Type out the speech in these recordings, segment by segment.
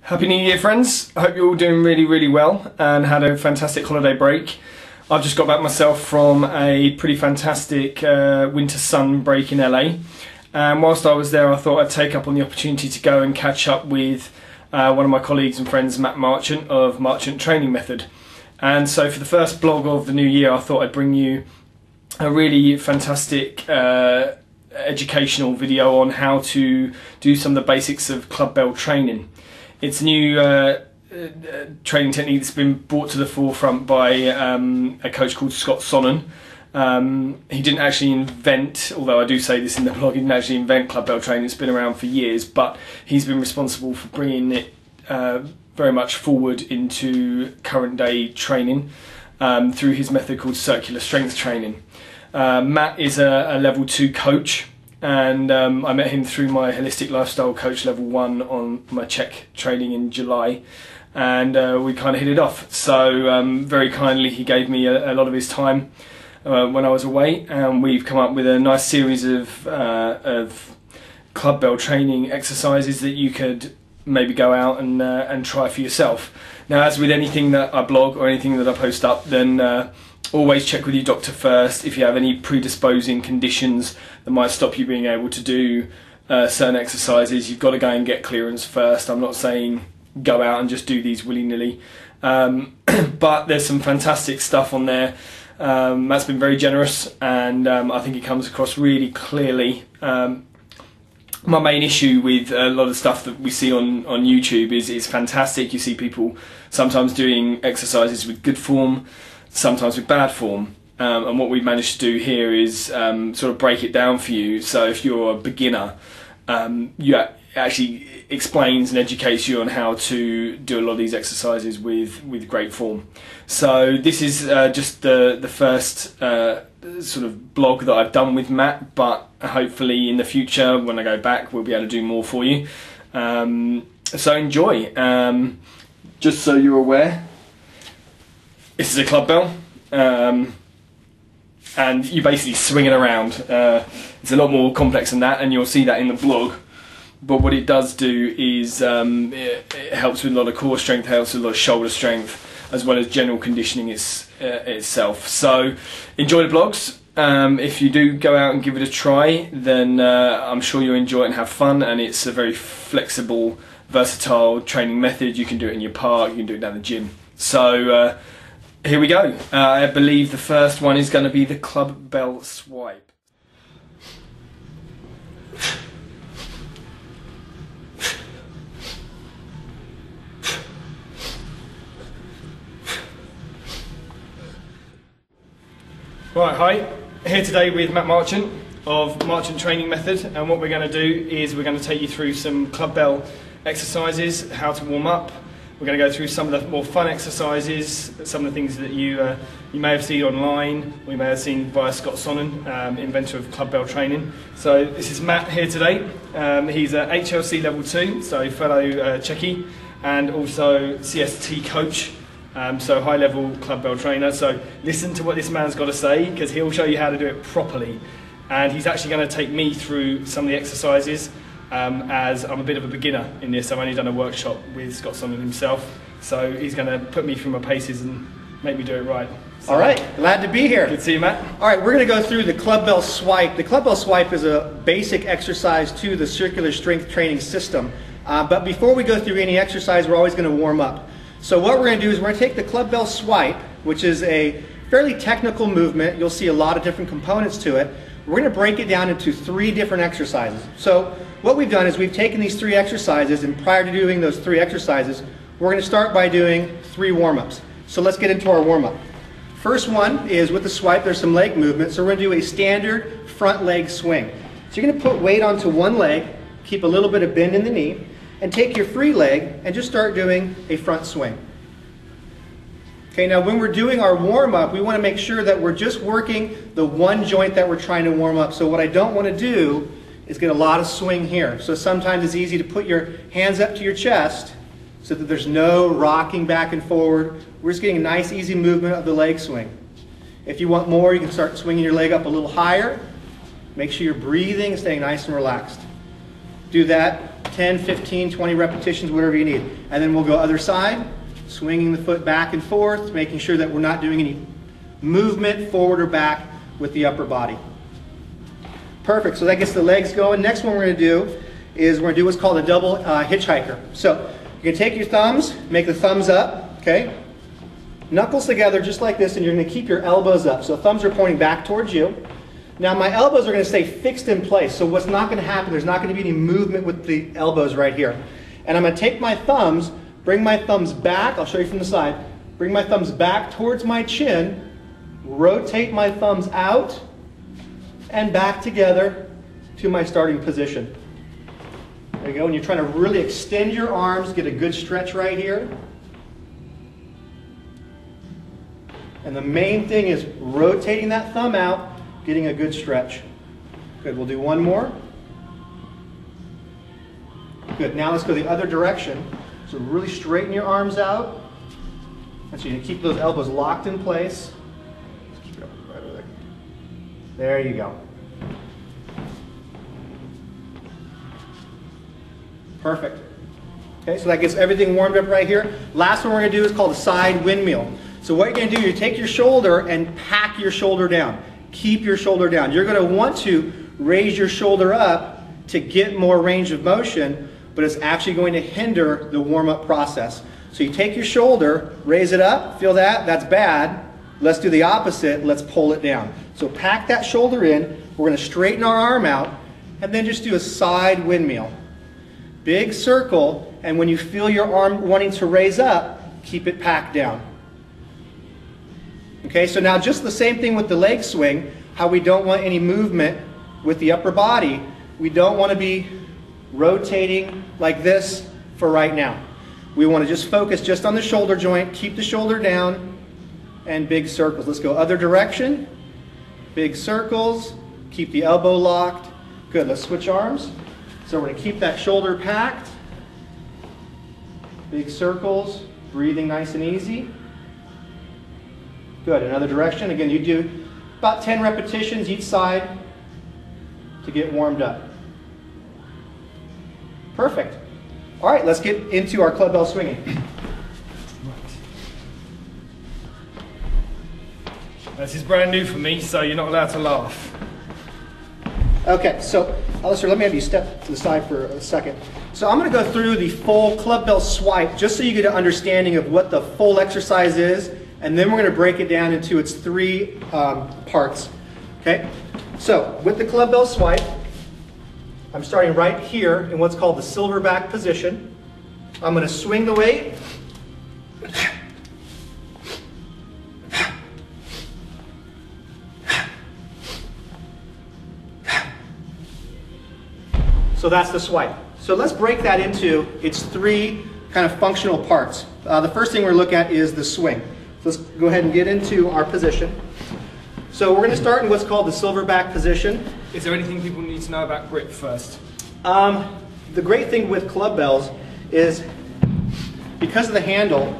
Happy New Year, friends. I hope you're all doing really well and had a fantastic holiday break. I've just got back myself from a pretty fantastic winter sun break in LA, and whilst I was there I thought I'd take up on the opportunity to go and catch up with one of my colleagues and friends, Matt Marchant of Marchant Training Method. And so for the first blog of the new year I thought I'd bring you a really fantastic educational video on how to do some of the basics of Clubbell training. It's a new training technique that's been brought to the forefront by a coach called Scott Sonnen. He didn't actually invent, although I do say this in the blog, he didn't actually invent Clubbell training. It's been around for years, but he's been responsible for bringing it very much forward into current day training through his method called circular strength training. Matt is a level 2 coach, and I met him through my holistic lifestyle coach level 1 on my Czech training in July, and we kind of hit it off. So very kindly he gave me a lot of his time when I was away, and we've come up with a nice series of Clubbell training exercises that you could maybe go out and try for yourself. Now, as with anything that I blog or anything that I post up, then always check with your doctor first. If you have any predisposing conditions that might stop you being able to do certain exercises, you've got to go and get clearance first. I'm not saying go out and just do these willy-nilly, but there's some fantastic stuff on there. Matt's been very generous, and I think it comes across really clearly. My main issue with a lot of stuff that we see on YouTube is it's fantastic. You see people sometimes doing exercises with good form, sometimes with bad form, and what we've managed to do here is sort of break it down for you. So if you're a beginner, actually explains and educates you on how to do a lot of these exercises with great form. So this is just the first sort of blog that I've done with Matt, but hopefully in the future when I go back we'll be able to do more for you. So enjoy. Just so you're aware, this is a Clubbell, and you basically swing it around. It's a lot more complex than that, and you'll see that in the blog. But what it does do is it helps with a lot of core strength, helps with a lot of shoulder strength, as well as general conditioning itself. So enjoy the blogs. If you do go out and give it a try, then I'm sure you'll enjoy it and have fun. And it's a very flexible, versatile training method. You can do it in your park, you can do it down the gym. So here we go. I believe the first one is going to be the Clubbell Swipe. Right, hi, here today with Matt Marchant of Marchant Training Method, and what we're going to do is we're going to take you through some Clubbell exercises, how to warm up. We're going to go through some of the more fun exercises, some of the things that you may have seen online, or you may have seen via Scott Sonnen, inventor of Clubbell training. So this is Matt here today. He's a HLC level 2, so fellow Czechie, and also CST coach. So high-level Clubbell trainer. So listen to what this man's got to say, because he'll show you how to do it properly. And he's actually going to take me through some of the exercises, as I'm a bit of a beginner in this. I've only done a workshop with Scott Sonnen himself. So he's going to put me through my paces and make me do it right. So, all right, glad to be here. Good to see you, Matt. All right, we're going to go through the Clubbell Swipe. The Clubbell Swipe is a basic exercise to the circular strength training system. But before we go through any exercise, we're always going to warm up. So what we're going to do is we're going to take the Clubbell Swipe, which is a fairly technical movement. You'll see a lot of different components to it. We're going to break it down into 3 different exercises. So what we've done is we've taken these 3 exercises, and prior to doing those 3 exercises, we're going to start by doing 3 warm-ups. So let's get into our warm-up. First one is with the swipe, there's some leg movement. So we're going to do a standard front leg swing. So you're going to put weight onto one leg, keep a little bit of bend in the knee, and take your free leg and just start doing a front swing. Okay, now when we're doing our warm-up, we want to make sure that we're just working the one joint that we're trying to warm up. So what I don't want to do is get a lot of swing here. So sometimes it's easy to put your hands up to your chest so that there's no rocking back and forward. We're just getting a nice easy movement of the leg swing. If you want more, you can start swinging your leg up a little higher. Make sure you're breathing and staying nice and relaxed. Do that 10, 15, 20 repetitions, whatever you need. And then we'll go other side, swinging the foot back and forth, making sure that we're not doing any movement forward or back with the upper body. Perfect, so that gets the legs going. Next one we're going to do is we're going to do what's called a double hitchhiker. So you're going to take your thumbs, make the thumbs up, okay? Knuckles together just like this, and you're going to keep your elbows up. So thumbs are pointing back towards you. Now my elbows are going to stay fixed in place. So what's not going to happen, there's not going to be any movement with the elbows right here. And I'm going to take my thumbs, bring my thumbs back, I'll show you from the side, bring my thumbs back towards my chin, rotate my thumbs out, and back together to my starting position. There you go, and you're trying to really extend your arms, get a good stretch right here. And the main thing is rotating that thumb out, getting a good stretch. Good, we'll do one more. Good, now let's go the other direction. So really straighten your arms out. And so you keep those elbows locked in place. There you go. Perfect. Okay, so that gets everything warmed up right here. Last one we're going to do is called a side windmill. So what you're going to do, you take your shoulder and pack your shoulder down. Keep your shoulder down. You're going to want to raise your shoulder up to get more range of motion, but it's actually going to hinder the warm-up process. So you take your shoulder, raise it up, feel that? That's bad. Let's do the opposite. Let's pull it down. So pack that shoulder in. We're going to straighten our arm out, and then just do a side windmill. Big circle, and when you feel your arm wanting to raise up, keep it packed down. Okay, so now just the same thing with the leg swing, how we don't want any movement with the upper body. We don't want to be rotating like this for right now. We want to just focus just on the shoulder joint, keep the shoulder down, and big circles. Let's go other direction. Big circles, keep the elbow locked. Good, let's switch arms. So we're going to keep that shoulder packed. Big circles, breathing nice and easy. Good, another direction. Again, you do about 10 repetitions each side to get warmed up. Perfect. All right, let's get into our clubbell swinging. This is brand new for me, so you're not allowed to laugh. Okay, so Alistair, let me have you step to the side for a second. So I'm going to go through the full clubbell swipe just so you get an understanding of what the full exercise is, and then we're going to break it down into its three parts. Okay, so with the clubbell swipe, I'm starting right here in what's called the silverback position. I'm going to swing the weight. So that's the swipe. So let's break that into its three kind of functional parts. The first thing we're going to look at is the swing. So let's go ahead and get into our position. So we're going to start in what's called the silverback position. Is there anything people need to know about grip first? The great thing with clubbells is because of the handle,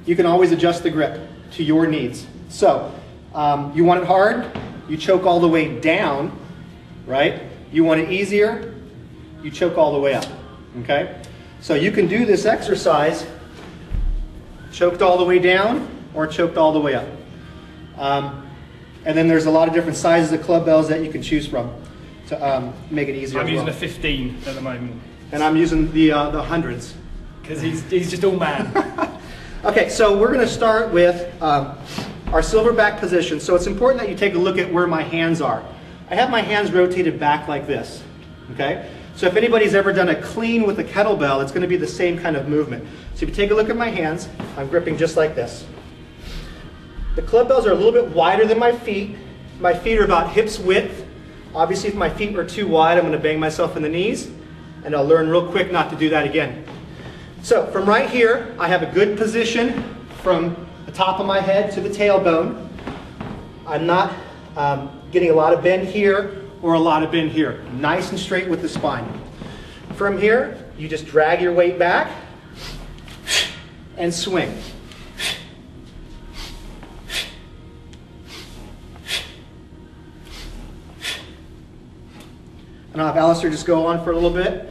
you can always adjust the grip to your needs. So you want it hard, you choke all the way down, right? You want it easier, you choke all the way up, okay? So you can do this exercise choked all the way down or choked all the way up. And then there's a lot of different sizes of clubbells that you can choose from to make it easier. I'm using a 15 at the moment. And I'm using the hundreds. Because he's just all man. Okay, so we're going to start with our silverback position. So it's important that you take a look at where my hands are. I have my hands rotated back like this, okay? So if anybody's ever done a clean with a kettlebell, it's going to be the same kind of movement. So if you take a look at my hands, I'm gripping just like this. The clubbells are a little bit wider than my feet. My feet are about hips width. Obviously, if my feet are too wide, I'm going to bang myself in the knees, and I'll learn real quick not to do that again. So from right here, I have a good position from the top of my head to the tailbone. I'm not getting a lot of bend here or a lot of bend here. Nice and straight with the spine. From here, you just drag your weight back and swing. And And I'll have Alistair just go on for a little bit.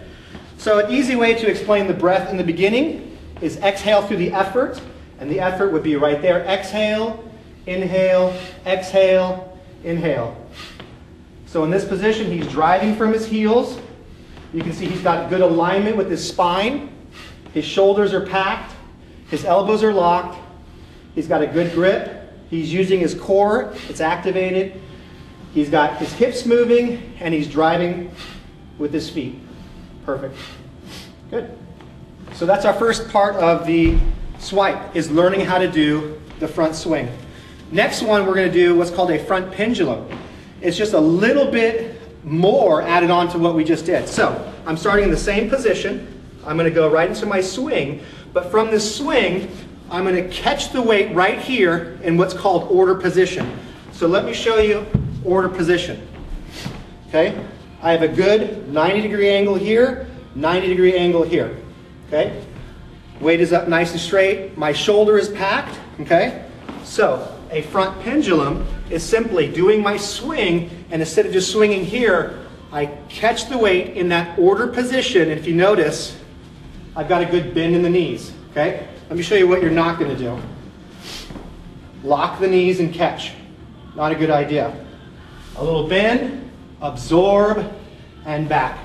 So an easy way to explain the breath in the beginning is exhale through the effort, and the effort would be right there. Exhale, inhale, exhale, inhale. So in this position, he's driving from his heels. You can see he's got good alignment with his spine. His shoulders are packed. His elbows are locked. He's got a good grip. He's using his core. It's activated. He's got his hips moving, and he's driving with his feet. Perfect. Good. So that's our first part of the swipe, is learning how to do the front swing. Next one, we're going to do what's called a front pendulum. It's just a little bit more added on to what we just did. So I'm starting in the same position. I'm going to go right into my swing. But from this swing, I'm going to catch the weight right here in what's called order position. So let me show you order position. Okay? I have a good 90-degree angle here, 90-degree angle here. Okay? Weight is up nice and straight. My shoulder is packed. Okay? So a front pendulum is simply doing my swing, and instead of just swinging here, I catch the weight in that order position. And if you notice, I've got a good bend in the knees. Okay? Let me show you what you're not going to do. Lock the knees and catch. Not a good idea. A little bend, absorb, and back.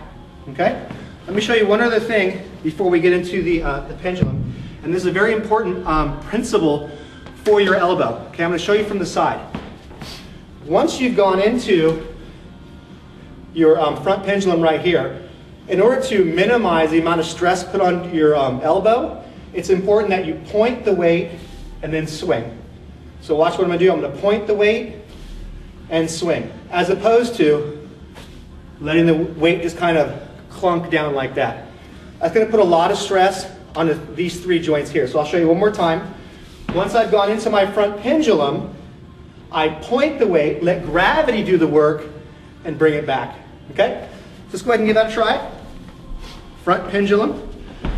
Okay? Let me show you one other thing before we get into the pendulum. And this is a very important principle for your elbow. Okay, I'm going to show you from the side. Once you've gone into your front pendulum right here, in order to minimize the amount of stress put on your elbow, it's important that you point the weight and then swing. So watch what I'm going to do. I'm going to point the weight and swing, as opposed to letting the weight just kind of clunk down like that. That's going to put a lot of stress on these three joints here. So I'll show you one more time. Once I've gone into my front pendulum, I point the weight, let gravity do the work, and bring it back. Okay? Just go ahead and give that a try. Front pendulum.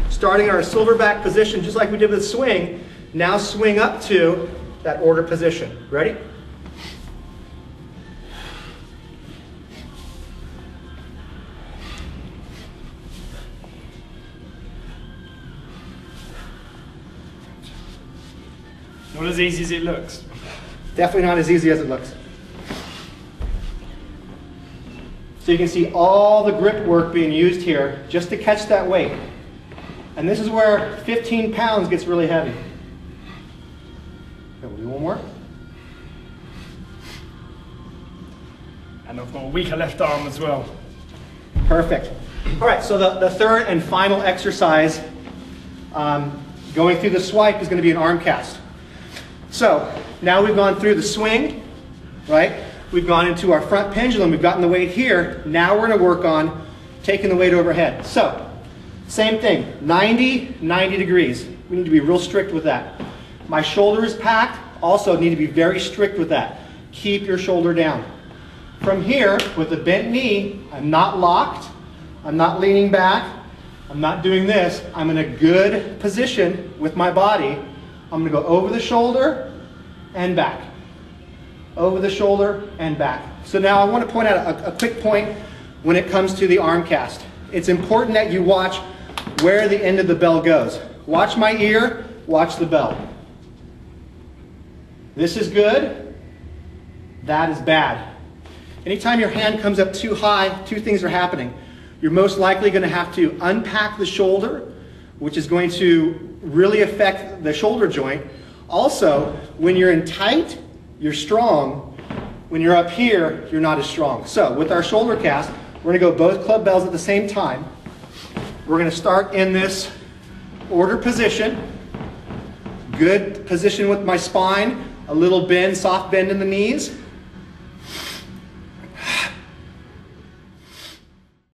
Starting our silverback position, just like we did with the swing. Now swing up to that order position. Ready? Not as easy as it looks. Definitely not as easy as it looks. So you can see all the grip work being used here just to catch that weight. And this is where 15 pounds gets really heavy. Okay, we'll do one more. And I've got a weaker left arm as well. Perfect. All right, so the third and final exercise going through the swipe is going to be an arm cast. So now we've gone through the swing, right? We've gone into our front pendulum. We've gotten the weight here. Now we're going to work on taking the weight overhead. So same thing, 90 degrees. We need to be real strict with that. My shoulder is packed. Also need to be very strict with that. Keep your shoulder down. From here, with the bent knee, I'm not locked. I'm not leaning back. I'm not doing this. I'm in a good position with my body. I'm going to go over the shoulder and back. Over the shoulder and back. So now I want to point out a quick point when it comes to the arm cast. It's important that you watch where the end of the bell goes. Watch my ear, watch the bell. This is good, that is bad. Anytime your hand comes up too high, two things are happening. You're most likely going to have to unpack the shoulder, which is going to really affect the shoulder joint. Also, when you're in tight, you're strong. When you're up here, you're not as strong. So with our shoulder cast, we're going to go both club bells at the same time. We're going to start in this order position. Good position with my spine, a little bend, soft bend in the knees.